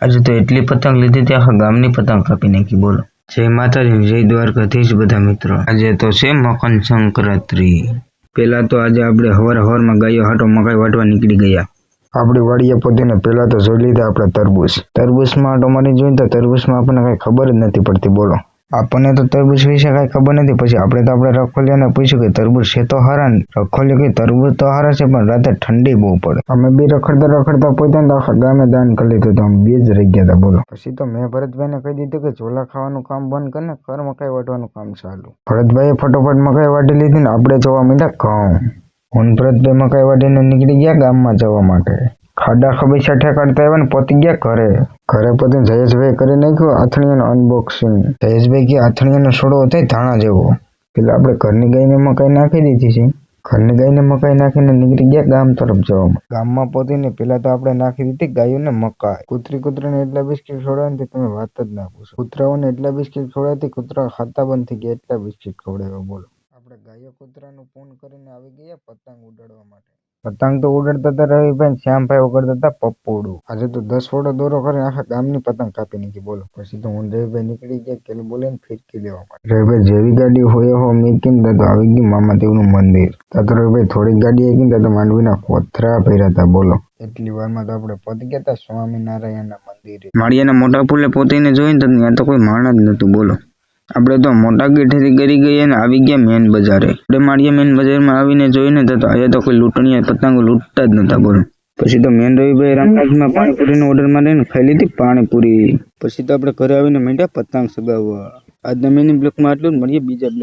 આજે તો એટલી પતંગ લીધી હતી, આખા ગામની પતંગ કાપી નાખી. બોલો. જય માતાજી, જય દ્વારકાધીશ બધા મિત્રો. આજે તો છે મકર સંક્રાંતિ. પેલા તો આજે આપણે હવારમાં ગાયો હાટો મકાઈ વાટવા નીકળી ગયા. આપણી વાડીએ પહોંચીને પેલા તો જોઈ લીધા આપણે તરબૂચમાં આટો મારી જોઈને તો તરબૂચમાં આપણને કઈ ખબર જ નથી પડતી. બોલો, આપણને તો તરબૂચ વિશે કઈ ખબર નથી. પછી આપણે રખોલિયાને પૂછ્યું કે તરબૂચ છે તો હારા ને? રખોલિયો કે તરબૂચ તો હારા છે, પણ રાતે ઠંડી બહુ પડે. અમે બી રખડતા પહોંચ્યા તો આખા ગામે દાન કરી લીધું. તો અમે બે જ રહી ગયા હતા. બોલો. પછી તો મેં ભરતભાઈને કહી દીધું કે ઝોલા ખાવાનું કામ બંધ કરીને કર મકાઈ વાટવાનું કામ ચાલુ. ભરતભાઈએ ફટોફટ મકાઈ વાટી લીધી ને આપણે જવા માંડ્યા ઘઉં. હું ભરતભાઈ મકાઈ વાટીને નીકળી ગયા ગામમાં જવા માટે. ખાડા ખબીચા ઠેકાડતા આવ્યા ને પહોંચી ગયા ઘરે પહોંચીને જયેશભાઈ કરી નાખ્યું આથણીયાનું અનબોક્સિંગ. જયેશભાઈ કે આથણીયાનો છોડો હતો ધાણા જેવો. પેલા આપણે ઘરની ગાયને મકાઈ નાખી દીધી છે. ઘરની ગાયને મકાઈ નાખીને નીકળી ગયા ગામ તરફ જવા. ગામમાં પહોંચીને પેલા તો આપણે નાખી દીધી ગાયોને મકાઈ. કૂતરીને એટલા બિસ્કિટ ખવડાવવાથી તમે વાત જ ના પૂછો. કૂતરાઓને એટલા બિસ્કિટ ખવડાવતી કૂતરા ખાતા બંધ થઈ ગયા, એટલા બિસ્કિટ ખવડાવ્યા. બોલો. આપણે ગાયો કૂતરાનું પૂન કરીને આવી ગયા પતંગ ઉડાડવા માટે. પતંગ તો ઉડાડતા હતા રવિભાઈ, શ્યામભાઈ ઉગાડતા હતા પપ્પોડું. આજે તો 10 ફોટો દોરો કરીને આખા ગામની પતંગ કાપી નાખી. બોલો. પછી તો હું રવિભાઈ નીકળી ગયા કેલ બોલીને ફિરકી લેવા માટે. રવિભાઈ જેવી ગાડી હોય મીકીને તો આવી ગયું મામાદેવનું મંદિર. ત્યાં તો રવિભાઈ થોડીક ગાડી આવી ગઈ તો માંડવીના કોથરા પહેર્યા હતા. બોલો. એટલી વારમાં તો આપણે પહોંચી ગયા હતા સ્વામિનારાયણના મંદિરે. માળિયાના મોટા પુલે પહોંચીને જોઈને તો ત્યાં તો કોઈ માણસ જ નતું. બોલો. આપણે તો મોટા ગેઠેથી કરી ગયા ને આવી ગયા મેન બજારે. આપણે માળિયા મેન બજારમાં આવીને જોઈને તો અહીંયા તો કોઈ લૂંટણીયા પતંગો લૂંટતા જ નતા. બોલો. પછી તો મેન રવિભાઈ રામરાજમાં પાણીપુરીનો ઓર્ડર મારીને ખાઈ લીધી પાણીપુરી. પછી તો આપણે ઘરે આવીને માંડ્યા પતંગ સગાવવા. આજના મેની બ્લોકમાં આટલું જ. મળીએ બીજા બ્લોક.